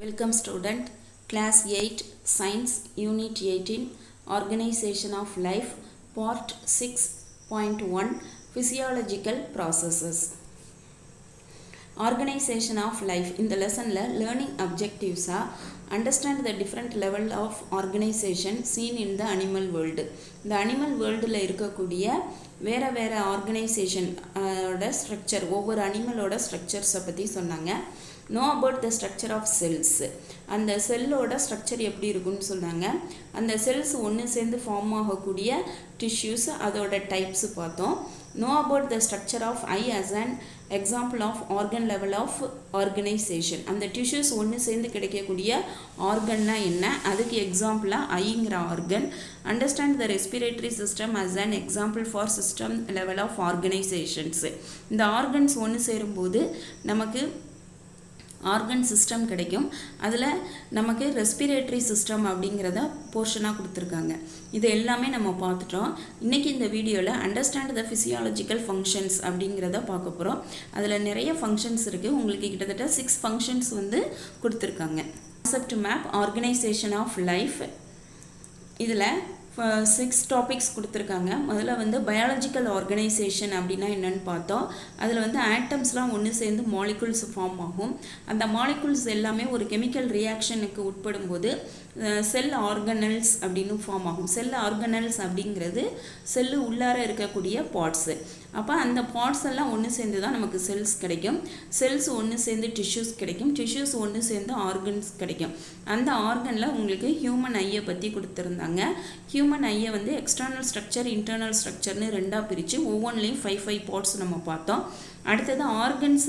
Welcome student, class 8 science unit 18 organization of life part 6.1 physiological processes. Organization of life in the lesson learning objectives are understand the different level of organization seen in the animal world. The animal world la irukkakoodiya vera organization oda structure over animal oda structures பத்தி சொன்னாங்க. Know about the structure of cells. அந்த செல்லோட structure எப்படி இருக்குன்னு சொன்னாங்க. அந்த cells ஒன்று சேர்ந்து form ஆகக்கூடிய டிஷ்யூஸ் அதோட டைப்ஸ் பார்த்தோம். Know about the structure of eye as an example of organ level of organization. அந்த டிஷ்யூஸ் ஒன்று சேர்ந்து கிடைக்கக்கூடிய ஆர்கன்னா என்ன, அதுக்கு எக்ஸாம்பிளாக ஐங்கிற organ. Understand the respiratory system as an example for system level of organizations. இந்த ஆர்கன்ஸ் ஒன்று சேரும்போது நமக்கு ஆர்கன் சிஸ்டம் கிடைக்கும். அதில் நமக்கு ரெஸ்பிரேட்டரி சிஸ்டம் அப்படிங்கிறத போர்ஷனாக கொடுத்துருக்காங்க. இது எல்லாமே நம்ம பார்த்துட்டோம். இன்றைக்கி இந்த வீடியோவில் அண்டர்ஸ்டாண்ட் த ஃபிசியாலஜிக்கல் ஃபங்க்ஷன்ஸ் அப்படிங்கிறத பார்க்க போகிறோம். அதில் நிறைய ஃபங்க்ஷன்ஸ் இருக்குது. உங்களுக்கு கிட்டத்தட்ட 6 ஃபங்க்ஷன்ஸ் கொடுத்துருக்காங்க. Concept map organisation of life, இதில் 6 டாபிக்ஸ் கொடுத்துருக்காங்க. முதல்ல பயாலஜிக்கல் ஆர்கனைசேஷன் அப்படின்னா என்னென்னு பார்த்தோம். அதில் ஆட்டம்ஸ்லாம் ஒன்று சேர்ந்து மாலிகுல்ஸ் ஃபார்ம் ஆகும். அந்த மாலிகுல்ஸ் எல்லாமே ஒரு கெமிக்கல் ரியாக்ஷனுக்கு உட்படும் போது செல் ஆர்கனல்ஸ் அப்படின்னு ஃபார்ம் ஆகும். செல் ஆர்கனல்ஸ் அப்படிங்கிறது செல்லு உள்ளார இருக்கக்கூடிய பார்ட்ஸு. அப்போ அந்த பார்ட்ஸ் எல்லாம் ஒன்று சேர்ந்து தான் நமக்கு செல்ஸ் கிடைக்கும். செல்ஸ் ஒன்று சேர்ந்து டிஷ்யூஸ் கிடைக்கும். டிஷ்யூஸ் ஒன்று சேர்ந்து ஆர்கன்ஸ் கிடைக்கும். அந்த ஆர்கனில் உங்களுக்கு ஹியூமன் ஐயை பற்றி கொடுத்துருந்தாங்க. ஹியூமன் ஐயை எக்ஸ்டர்னல் ஸ்ட்ரக்சர் இன்டர்னல் ஸ்ட்ரக்சர்னு ரெண்டாக பிரித்து ஒவ்வொன்றிலையும் 5 பார்ட்ஸ் நம்ம பார்த்தோம். அடுத்தது ஆர்கன்ஸ்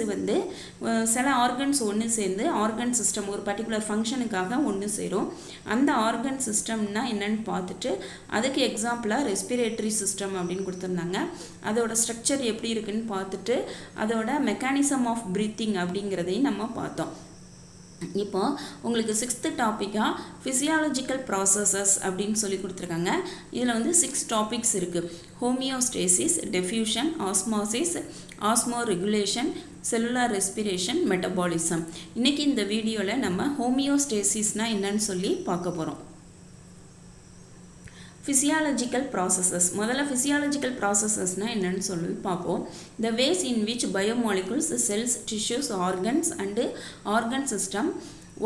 சில ஆர்கன்ஸ் ஒன்று சேர்ந்து ஆர்கன் சிஸ்டம் ஒரு பர்டிகுலர் ஃபங்க்ஷனுக்காக ஒன்று சேரும். அந்த ஆர்கன் சிஸ்டம்னா என்னென்னு பார்த்துட்டு அதுக்கு எக்ஸாம்பிளாக ரெஸ்பிரேட்டரி சிஸ்டம் அப்படின்னு கொடுத்துருந்தாங்க. அதோட ஸ்ட்ரக்சர் எப்படி இருக்குன்னு பார்த்துட்டு அதோட மெக்கானிசம் ஆஃப் ப்ரீத்திங் அப்படிங்கிறதையும் நம்ம பார்த்தோம். இப்போ உங்களுக்கு 6th டாப்பிக்காக ஃபிசியாலஜிக்கல் ப்ராசஸஸ் அப்படின்னு சொல்லி கொடுத்துருக்காங்க. இதில் 6 டாபிக்ஸ் இருக்குது. Homeostasis, டெஃப்யூஷன், osmosis, ஆஸ்மோ regulation, cellular respiration, metabolism. இன்றைக்கி இந்த வீடியோவில் நம்ம ஹோமியோஸ்டேசிஸ்னால் என்னன்னு சொல்லி பார்க்க போகிறோம். physiological processes. முதல்ல physiological processesனால் என்னன்னு சொல்லி பார்ப்போம். The ways in which biomolecules, cells, tissues, organs and organ system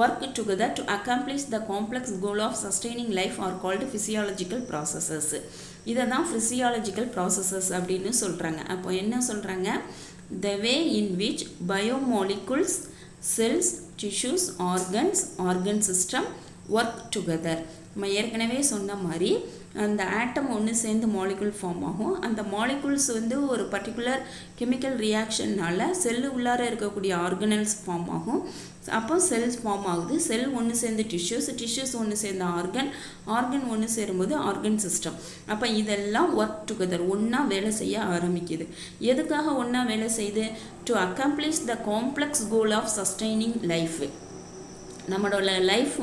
work together to accomplish the complex goal of sustaining life are called physiological processes. இதை தான் physiological processes அப்படின்னு சொல்கிறாங்க. அப்போ என்ன சொல்கிறாங்க? The way in which biomolecules, cells, tissues, organs, organ system work together. நம்ம ஏற்கனவே சொன்ன மாதிரி அந்த ஆட்டம் ஒன்று சேர்ந்து மாலிகுல் ஃபார்ம் ஆகும். அந்த மாலிகுல்ஸ் ஒரு பர்டிகுலர் கெமிக்கல் ரியாக்ஷன்னால் செல்லு உள்ளார இருக்கக்கூடிய ஆர்கனல்ஸ் ஃபார்ம் ஆகும். அப்போ செல்ஸ் ஃபார்ம் ஆகுது. செல் ஒன்று சேர்ந்து டிஷ்யூஸ், டிஷ்யூஸ் ஒன்று சேர்ந்த ஆர்கன், ஆர்கன் ஒன்று சேரும்போது ஆர்கன் சிஸ்டம். அப்போ இதெல்லாம் ஒர்க் டுகெதர் ஒன்றா வேலை செய்ய ஆரம்பிக்குது. எதுக்காக ஒன்றா வேலை செய்யுது? To accomplish the complex goal of sustaining life. நம்மளோட லைஃப்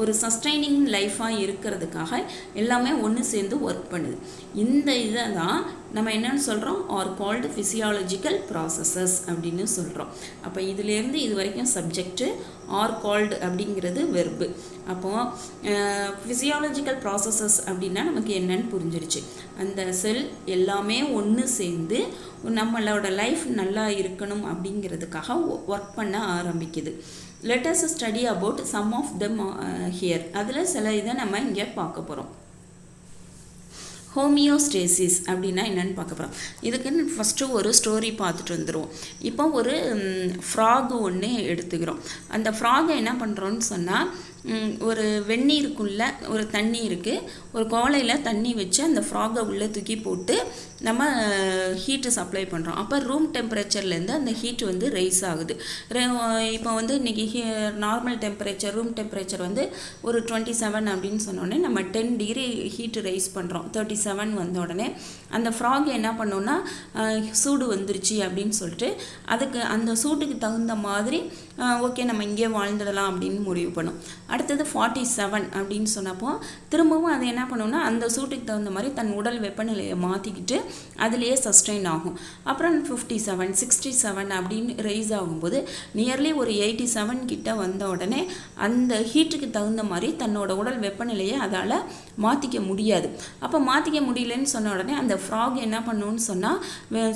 ஒரு சஸ்டைனிங் லைஃபாக இருக்கிறதுக்காக எல்லாமே ஒன்று சேர்ந்து ஒர்க் பண்ணுது. இந்த இதை தான் நம்ம என்னென்னு சொல்கிறோம்? ஆர் கால்டு ஃபிசியாலஜிக்கல் ப்ராசஸஸ் அப்படின்னு சொல்கிறோம். அப்போ இதிலேருந்து இது வரைக்கும் சப்ஜெக்டு, ஆர் கால்டு அப்படிங்கிறது வெர்பு. அப்போது ஃபிசியாலஜிக்கல் ப்ராசஸஸ் அப்படின்னா நமக்கு என்னன்னு புரிஞ்சிருச்சு. அந்த செல் எல்லாமே ஒன்று சேர்ந்து நம்மளோட லைஃப் நல்லா இருக்கணும் அப்படிங்கிறதுக்காக ஒர்க் பண்ண ஆரம்பிக்குது. Let us study about some of them here. அதில் சில இதை நம்ம இங்கே பார்க்க போகிறோம். ஹோமியோஸ்டேசிஸ் அப்படின்னா என்னென்னு பார்க்க போகிறோம். இதுக்குன்னு ஃபஸ்ட்டு ஒரு ஸ்டோரி பார்த்துட்டு வந்துடுவோம். இப்போ ஒரு ஃப்ராகு ஒன்று எடுத்துக்கிறோம். அந்த ஃப்ராகை என்ன பண்ணுறோன்னு சொன்னால் ஒரு வெந்நீருக்குள்ளே ஒரு தண்ணி இருக்குது. ஒரு கோலையில் தண்ணி வச்சு அந்த ஃப்ராகை உள்ளே தூக்கி போட்டு நம்ம ஹீட்டு சப்ளை பண்ணுறோம். அப்போ ரூம் டெம்பரேச்சர்லேருந்து அந்த ஹீட் ரைஸ் ஆகுது. இப்போ இன்றைக்கி நார்மல் டெம்பரேச்சர் ரூம் டெம்பரேச்சர் ஒரு 27 அப்படின்னு சொன்னோடனே நம்ம 10 டிகிரி ஹீட்டு ரைஸ் பண்ணுறோம். 37 வந்த உடனே அந்த ஃப்ராக் என்ன பண்ணோன்னா சூடு வந்துருச்சு அப்படின்னு சொல்லிட்டு அதுக்கு அந்த சூட்டுக்கு தகுந்த மாதிரி ஓகே நம்ம இங்கே வாழ்ந்துடலாம் அப்படின்னு முடிவு பண்ணும். அடுத்தது 47 அப்படின்னு சொன்னப்போ திரும்பவும் அது என்ன பண்ணுன்னா அந்த சூட்டுக்கு தகுந்த மாதிரி தன் உடல் வெப்பநிலையை மாற்றிக்கிட்டு அதுலேயே சஸ்டெயின் ஆகும். அப்புறம் 57 67 அப்படின்னு ரைஸ் ஆகும்போது நியர்லி ஒரு 87 கிட்ட வந்த உடனே அந்த ஹீட்டுக்கு தகுந்த மாதிரி தன்னோட உடல் வெப்பநிலையை அதால் மாற்றிக்க முடியாது. அப்போ மாற்றிக்க முடியலன்னு சொன்ன உடனே அந்த ஃப்ராக் என்ன பண்ணுன்னு சொன்னால்,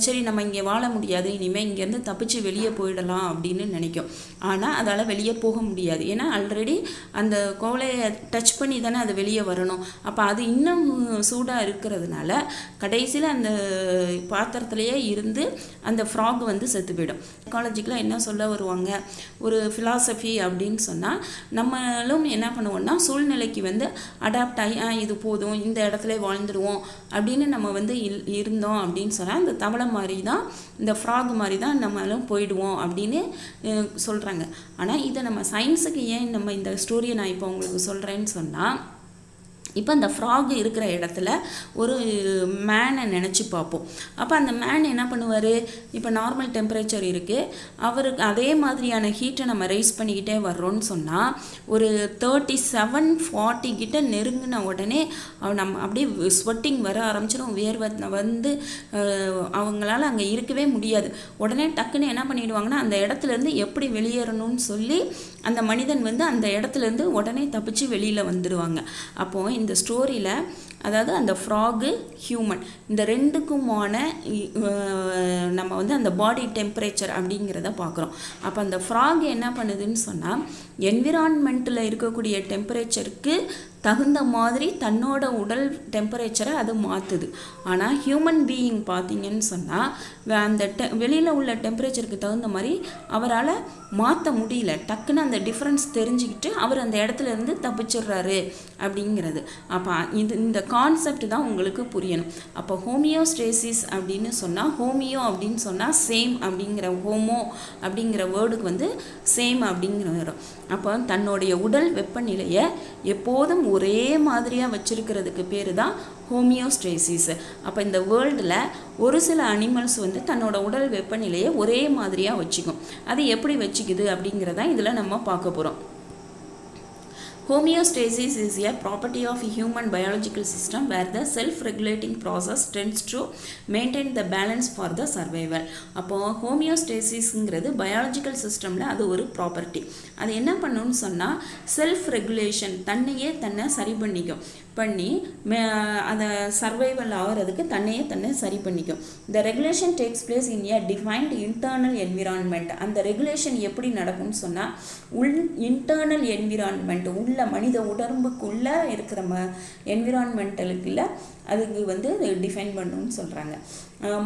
சரி நம்ம இங்கே வாழ முடியாது, இனிமேல் இங்கேருந்து தப்பிச்சு வெளியே போயிடலாம் அப்படின்னு நினைக்கும். ஆனால் அதால் வெளியே போக முடியாது. ஏன்னா ஆல்ரெடி அந்த கோலையை டச் பண்ணி தானே அது வெளியே வரணும். அப்போ அது இன்னும் சூடாக இருக்கிறதுனால கடைசியில் அந்த பாத்திரத்திலேயே இருந்து அந்த ஃப்ராக் வந்து செத்து போயிடும். சைக்காலஜிக்கலாக என்ன சொல்ல வருவாங்க, ஒரு ஃபிலாசபி அப்படின்னு சொன்னால் நம்மளும் என்ன பண்ணுவோம்னா சூழ்நிலைக்கு வந்து அடாப்ட் ஆகி இது போதும் இந்த இடத்துல வாழ்ந்துடுவோம் அப்படின்னு நம்ம வந்து இருந்தோம் அப்படின்னு சொன்னால் இந்த தவளை மாதிரி தான், இந்த ஃப்ராக் மாதிரி தான் நம்மளும் போயிடுவோம் அப்படின்னு சொல்கிறாங்க. ஆனால் இதை நம்ம சயின்ஸுக்கு ஏன் நம்ம இந்த ஸ்டோரியை நான் இப்போ உங்களுக்கு சொல்கிறேன்னு சொன்னால், இப்போ அந்த ஃப்ராக் இருக்கிற இடத்துல ஒரு மேனை நினச்சி பார்ப்போம். அப்போ அந்த மேன் என்ன பண்ணுவார், இப்போ நார்மல் டெம்பரேச்சர் இருக்குது, அவருக்கு அதே மாதிரியான ஹீட்டை நம்ம ரைஸ் பண்ணிக்கிட்டே வர்றோன்னு சொன்னால் ஒரு 37-40 கிட்ட நெருங்கின உடனே நம்ம அப்படியே ஸ்வெட்டிங் வர ஆரம்பிச்சிடும், வேர்வை வந்து அவங்களால அங்கே இருக்கவே முடியாது. உடனே டக்குன்னு என்ன பண்ணிடுவாங்கன்னா அந்த இடத்துலேருந்து எப்படி வெளியேறணும்னு சொல்லி அந்த மனிதன் வந்து அந்த இடத்துலேருந்து உடனே தப்பிச்சு வெளியில் வந்துடுவாங்க. அப்போது இந்த ஸ்டோரியில் அதாவது அந்த ஃப்ராகு ஹியூமன் இந்த ரெண்டுக்குமான நம்ம வந்து அந்த பாடி டெம்பரேச்சர் அப்படிங்கிறத பார்க்குறோம். அப்போ அந்த ஃப்ராக் என்ன பண்ணுதுன்னு சொன்னால் என்விரான்மெண்ட்டில் இருக்கக்கூடிய டெம்பரேச்சருக்கு தகுந்த மாதிரி தன்னோட உடல் டெம்பரேச்சரை அது மாற்றுது. ஆனால் ஹியூமன் பீயிங் பார்த்தீங்கன்னு சொன்னால் அந்த வெளியில் உள்ள டெம்பரேச்சருக்கு தகுந்த மாதிரி அவரால் மாற்ற முடியல. டக்குன்னு அந்த டிஃப்ரென்ஸ் தெரிஞ்சுக்கிட்டு அவர் அந்த இடத்துல இருந்து தப்பிச்சிடுறாரு அப்படிங்கிறது. அப்போ இந்த கான்செப்ட் தான் உங்களுக்கு புரியணும். அப்போ ஹோமியோஸ்டேசிஸ் அப்படின்னு சொன்னால், ஹோமியோ அப்படின்னு சொன்னால் சேம் அப்படிங்கிற, ஹோமோ அப்படிங்கிற வேர்டுக்கு வந்து சேம் அப்படிங்கிற வரும். அப்போ தன்னுடைய உடல் வெப்பநிலையை எப்போதும் ஒரே மாதிரியாக வச்சுருக்கிறதுக்கு பேர் தான் ஹோமியோஸ்டேசிஸ். அப்போ இந்த வேர்ல்டில் ஒரு சில அனிமல்ஸ் வந்து தன்னோட உடல் வெப்பநிலையை ஒரே மாதிரியாக வச்சுக்கும். அது எப்படி வச்சுக்குது அப்படிங்கிறதான் இதில் நம்ம பார்க்க போகிறோம். Homeostasis is a property of a human biological system where the self-regulating process tends to maintain the balance for the survival. அப்போ ஹோமியோஸ்டேசிஸ்ங்கிறது பயாலஜிக்கல் சிஸ்டமில் அது ஒரு ப்ராப்பர்ட்டி. அது என்ன பண்ணணும்னு சொன்னால் செல்ஃப் ரெகுலேஷன், தன்னை சரி பண்ணி அதை சர்வைவல் ஆகிறதுக்கு தன்னை சரி பண்ணிக்கும். இந்த ரெகுலேஷன் டேக்ஸ் பிளேஸ் இன் ஏ டிஃபைன்ட் இன்டர்னல் என்விரான்மெண்ட். அந்த ரெகுலேஷன் எப்படி நடக்கும்னு சொன்னால் இன்டர்னல் என்விரான்மெண்ட் உள்ள மனித உடம்புக்குள்ளே இருக்கிற என்விரான்மெண்டலுக்குள்ள அதுக்கு வந்து டிஃபைன் பண்ணணும்னு சொல்கிறாங்க.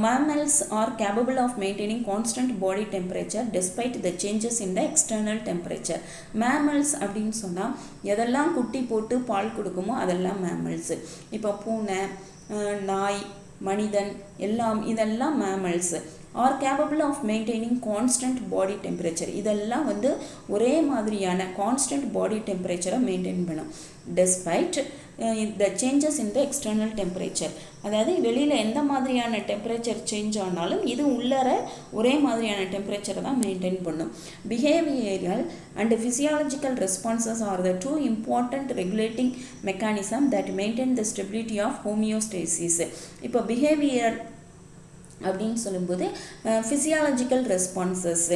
Mammals are capable of maintaining constant body temperature despite the changes in the external temperature. Mammals அப்படின்னு சொன்னால் எதெல்லாம் குட்டி போட்டு பால் கொடுக்குமோ அதெல்லாம் mammals. இப்போ பூனை, நாய், மனிதன் இதெல்லாம் mammals are capable of maintaining constant body temperature. இதெல்லாம் வந்து ஒரே மாதிரியான constant body temperature மெயின்டைன் பண்ணும் despite the changes in the external temperature. அதாவது வெளியில் எந்த மாதிரியான டெம்பரேச்சர் சேஞ்ச் ஆனாலும் இது உள்ளர ஒரே மாதிரியான டெம்பரேச்சரை தான் மெயின்டைன் பண்ணும். Behavioral and physiological responses are the two important regulating mechanisms that maintain the stability of homeostasis. இப்போ behavior அப்படின்னு சொல்லும்போது ஃபிசியாலஜிக்கல் ரெஸ்பான்சஸ்.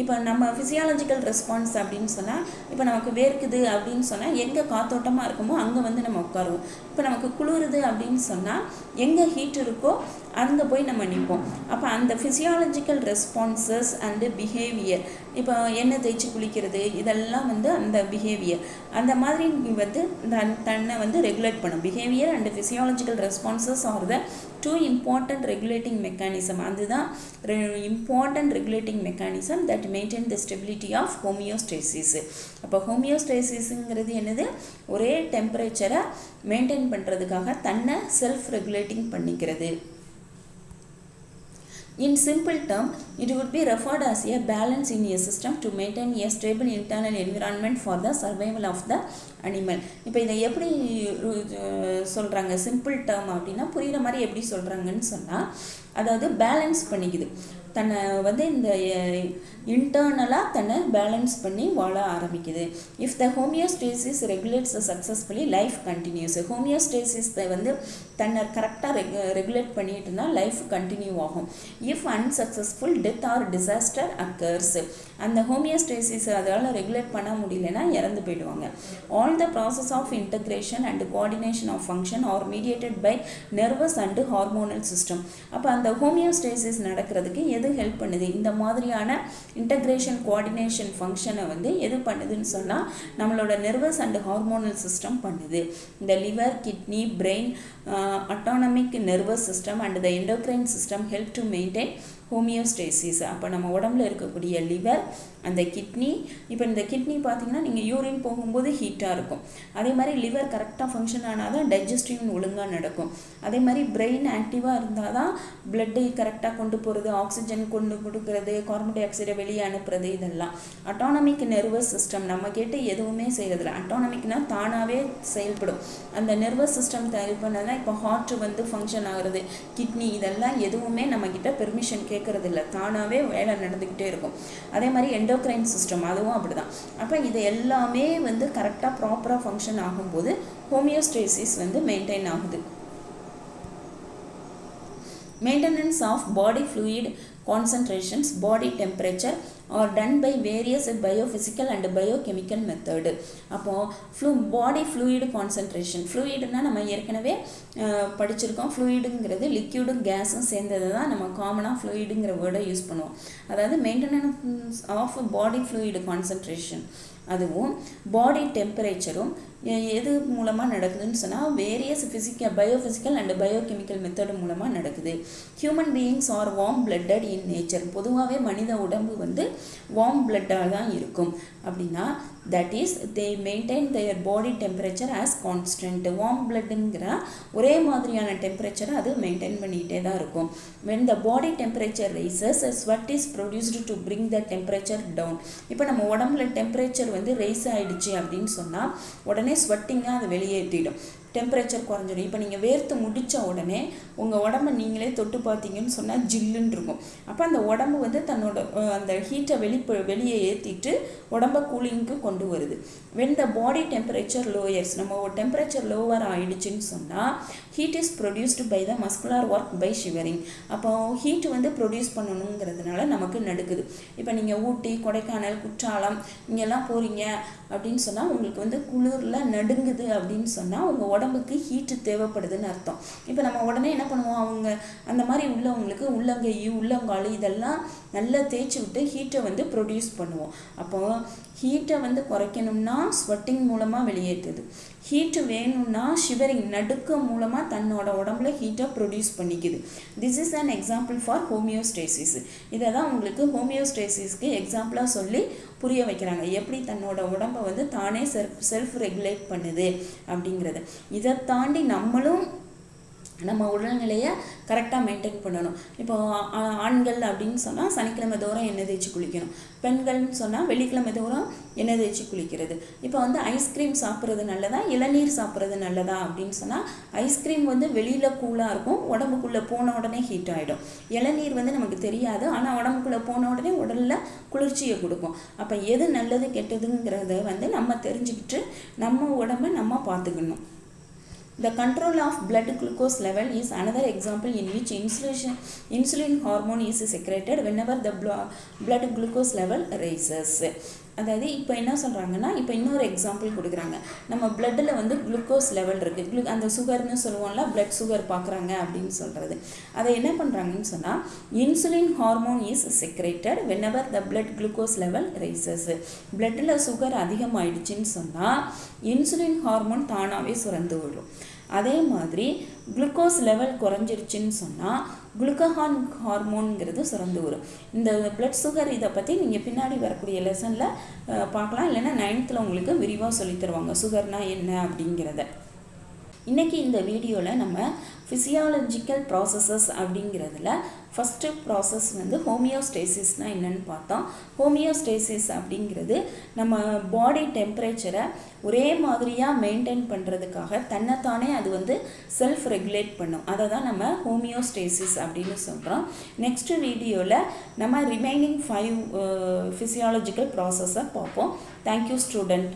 இப்போ நம்ம ஃபிசியாலஜிக்கல் ரெஸ்பான்ஸ் அப்படின்னு சொன்னால், இப்போ நமக்கு வேர்க்குது அப்படின்னு சொன்னால் எங்கே காத்தோட்டமாக இருக்குமோ அங்கே வந்து நம்ம உட்காருவோம். இப்போ நமக்கு குளிருது அப்படின்னு சொன்னால் எங்கே ஹீட் இருக்கோ அங்கே போய் நம்ம நிற்போம். அப்போ அந்த ஃபிசியாலஜிக்கல் ரெஸ்பான்சஸ் அண்டு பிஹேவியர், இப்போ எண்ணெய் தேய்ச்சி குளிக்கிறது இதெல்லாம் வந்து அந்த பிஹேவியர் அந்த மாதிரி வந்து தன்னை வந்து ரெகுலேட் பண்ணும். Behaviour and physiological responses are the two important regulating mechanism. அதுதான் important regulating mechanism that maintain the stability of homeostasis. அப்போ ஹோமியோஸ்டேசிஸுங்கிறது என்னது, ஒரே டெம்பரேச்சரை மெயின்டைன் பண்ணுறதுக்காக தன்னை செல்ஃப் ரெகுலேட்டிங் பண்ணிக்கிறது. In simple term, it would be referred as a balance in a system to maintain a stable internal environment for the survival of the animal. இப்போ இதை எப்படி சொல்கிறாங்க சிம்பிள் டேர்ம் அப்படின்னா புரிகிற மாதிரி எப்படி சொல்கிறாங்கன்னு சொன்னால், அதாவது பேலன்ஸ் பண்ணிக்குது தன்னை வந்து இந்த இன்டர்னலாக தன்னை பேலன்ஸ் பண்ணி வாழ ஆரம்பிக்குது. If the homeostasis regulates successfully life continues. Homeostasis வந்து தன்னை கரெக்டாக ரெகுலேட் பண்ணிட்டு இருந்தால் லைஃப் கண்டினியூ ஆகும். If unsuccessful death or disaster occurs. அந்த ஹோமியோஸ்டேசிஸ் அதால் ரெகுலேட் பண்ண முடியலன்னா இறந்து போயிடுவாங்க. All the process of integration and coordination of function are mediated by nervous and hormonal system. அப்போ அந்த ஹோமியோஸ்டேசிஸ் நடக்கிறதுக்கு எது ஹெல்ப் பண்ணுது? இந்த மாதிரியான இன்டகிரேஷன் கோஆர்டினேஷன் ஃபங்க்ஷனை வந்து எது பண்ணுதுன்னு சொன்னால் நம்மளோட நர்வஸ் அண்ட் ஹார்மோனல் சிஸ்டம் பண்ணுது. இந்த liver, kidney, brain, autonomic nervous system and the endocrine system help to maintain homeostasis. அப்போ நம்ம உடம்புல இருக்கக்கூடிய லிவர், அந்த கிட்னி, இப்போ இந்த கிட்னி பார்த்தீங்கன்னா நீங்கள் யூரின் போகும்போது ஹீட்டாக இருக்கும். அதே மாதிரி லிவர் கரெக்டாக ஃபங்க்ஷன் ஆனால் தான் டைஜஸ்டிவ் ஒழுங்காக நடக்கும். அதே மாதிரி பிரெயின் ஆக்டிவாக இருந்தால் தான் பிளட்டை கரெக்டாக கொண்டு போகிறது, ஆக்சிஜன் கொண்டு கொடுக்கறது, கார்பன் டை ஆக்சைடை வெளியே அனுப்புறது, இதெல்லாம். அட்டானமிக் நர்வஸ் சிஸ்டம் நம்ம கேட்டு எதுவுமே செய்கிறதில்ல. அட்டானமிக்னால் தானாகவே செயல்படும். அந்த நர்வஸ் சிஸ்டம் தயார் பண்ணதான் இப்போ ஹார்ட் வந்து ஃபங்க்ஷன் ஆகிறது, கிட்னி, இதெல்லாம் எதுவுமே நம்மக்கிட்ட பெர்மிஷன் கேட்கறது இல்லை, தானாகவே வேலை நடந்துக்கிட்டே இருக்கும். அதே மாதிரி எண்டோக்ரைன் சிஸ்டம் அதுவும் அப்படி தான். அப்போ இது எல்லாமே வந்து கரெக்டாக ப்ராப்பராக ஃபங்க்ஷன் ஆகும்போது ஹோமியோஸ்டேசிஸ் வந்து மெயின்டைன் ஆகுது. Maintenance of body fluid concentrations, body temperature are done by various biophysical and biochemical method. அப்போ body fluid concentration, fluidனா நம்ம ஏற்கனவே படிச்சிருக்கோம். fluidங்கிறது லிக்யூடும் கேஸும் சேர்ந்தது தான் நம்ம காமனாக fluidங்கிற வேர்டை யூஸ் பண்ணுவோம். அதாவது maintenance of body fluid concentration, அதுவும் பாடி டெம்பரேச்சரும் எது மூலமாக நடக்குதுன்னு சொன்னால் various biophysical and biochemical method மூலமாக நடக்குது. Human beings are warm blooded in nature. பொதுவாகவே மனித உடம்பு வந்து வார்ம் பிளட்டாக தான் இருக்கும். அப்படின்னா that is they maintain their body temperature as constant. Warm பிளட்டுங்கிற ஒரே மாதிரியான டெம்பரேச்சரை அது மெயின்டைன் பண்ணிக்கிட்டே தான் இருக்கும். when the body temperature rises, sweat is produced to bring the temperature down. இப்போ நம்ம உடம்புல டெம்பரேச்சர் வந்து ரைஸ் ஆகிடுச்சு அப்படின்னு சொன்னால் உடனே ஸ்வெட்டிங்காக அதை வெளியேற்றிடும், டெம்பரேச்சர் குறைஞ்சிடும். இப்போ நீங்கள் வேர்த்து முடித்த உடனே உங்கள் உடம்பை நீங்களே தொட்டு பார்த்தீங்கன்னு சொன்னால் ஜில்லுன்னு இருக்கும். அப்போ அந்த உடம்பு வந்து தன்னோட அந்த ஹீட்டை வெளியே ஏற்றிட்டு உடம்பை கூலிங்க்கு கொண்டு வருது. when the body temperature lowers, நம்ம டெம்பரேச்சர் லோவர் ஆகிடுச்சின்னு சொன்னால் heat is produced by the muscular work by shivering. அப்போ ஹீட் வந்து ப்ரொடியூஸ் பண்ணணுங்கிறதுனால நமக்கு நடக்குது. இப்போ நீங்கள் ஊட்டி, கொடைக்கானல், குற்றாலம் இங்கெல்லாம் போகிறீங்க அப்படின்னு சொன்னால் உங்களுக்கு வந்து குளிரில் நடுங்குது அப்படின்னு சொன்னால் உங்கள் உடம்புக்கு ஹீட்டு தேவைப்படுதுன்னு அர்த்தம். இப்போ நம்ம உடனே என்ன பண்ணுவோம், அவங்க அந்த மாதிரி உள்ளவங்களுக்கு உள்ளங்கை, உள்ளங்கால் இதெல்லாம் நல்லா தேய்ச்சி விட்டு ஹீட்டை வந்து ப்ரொடியூஸ் பண்ணுவோம். அப்போது ஹீட்டை வந்து குறைக்கணும்னா ஸ்வெட்டிங் மூலமாக வெளியேற்றுது. ஹீட்டு வேணும்னா ஷிவரிங், நடுக்கம் மூலமாக தன்னோட உடம்புல ஹீட்டை ப்ரொடியூஸ் பண்ணிக்குது. This is an example for homeostasis. இதை தான் உங்களுக்கு ஹோமியோஸ்டேசிஸ்க்கு எக்ஸாம்பிளாக சொல்லி புரிய வைக்கிறாங்க, எப்படி தன்னோட உடம்பை வந்து தானே செல்ஃப் ரெகுலேட் பண்ணுது அப்படிங்கிறது. இதை தாண்டி நம்மளும் நம்ம உடல்நிலையை கரெக்டாக மெயின்டைன் பண்ணணும். இப்போ ஆண்கள் அப்படின்னு சொன்னால் சனிக்கிழமை தோறும் எண்ணெய் தேய்ச்சி குளிக்கணும், பெண்கள்னு சொன்னால் வெள்ளிக்கிழமை தோறும் எண்ணெய் தேய்ச்சி குளிக்கிறது. இப்போ வந்து ஐஸ்கிரீம் சாப்பிட்றது நல்லதா, இளநீர் சாப்பிட்றது நல்லதா அப்படின்னு சொன்னால் ஐஸ்கிரீம் வந்து வெளியில் கூலாக இருக்கும், உடம்புக்குள்ளே போன உடனே ஹீட் ஆகிடும். இளநீர் வந்து நமக்கு தெரியாது, ஆனால் உடம்புக்குள்ளே போன உடனே உடலில் குளிர்ச்சியை கொடுக்கும். அப்போ எது நல்லது கெட்டதுங்கிறத வந்து நம்ம தெரிஞ்சுக்கிட்டு நம்ம உடம்பை நம்ம பார்த்துக்கணும். The control of blood glucose level is another example in which insulin hormone is secreted whenever the blood glucose level rises. அதாவது இப்போ என்ன சொல்கிறாங்கன்னா, இப்போ இன்னொரு எக்ஸாம்பிள் கொடுக்குறாங்க. நம்ம பிளட்டில் வந்து குளுக்கோஸ் லெவல் இருக்குது, அந்த சுகர்னு சொல்லுவோம்ல, பிளட் சுகர் பார்க்குறாங்க அப்படின்னு சொல்கிறது. அதை என்ன பண்ணுறாங்கன்னு சொன்னால் insulin hormone is secreted whenever the blood glucose level rises. பிளட்டில் சுகர் அதிகமாகிடுச்சின்னு சொன்னால் இன்சுலின் ஹார்மோன் தானாகவே சுரந்து விடும். அதே மாதிரி குளுக்கோஸ் லெவல் குறைஞ்சிருச்சுன்னு சொன்னால் குளுக்கஹான் ஹார்மோன்ங்கிறது சுரந்து வரும். இந்த பிளட் சுகர் இதை பற்றி நீங்கள் பின்னாடி வரக்கூடிய லெசனில் பார்க்கலாம், இல்லைன்னா 9th உங்களுக்கு விரிவாக சொல்லித் தருவாங்க சுகர்னால் என்ன அப்படிங்கிறத. இன்றைக்கி இந்த வீடியோவில் நம்ம ஃபிசியாலஜிக்கல் ப்ராசஸஸ் அப்படிங்கிறதுல ஃபஸ்ட்டு ப்ராசஸ் வந்து ஹோமியோஸ்டேசிஸ்னால் என்னென்னு பார்த்தோம். ஹோமியோஸ்டேசிஸ் அப்படிங்கிறது நம்ம பாடி டெம்பரேச்சரை ஒரே மாதிரியாக மெயின்டைன் பண்ணுறதுக்காக தன்னைத்தானே அது வந்து செல்ஃப் ரெகுலேட் பண்ணும். அதை தான் நம்ம ஹோமியோஸ்டேசிஸ் அப்படின்னு சொல்கிறோம். நெக்ஸ்ட் வீடியோவில் நம்ம ரிமைனிங் 5 ஃபிசியாலஜிக்கல் ப்ராசஸை பார்ப்போம். Thank you student.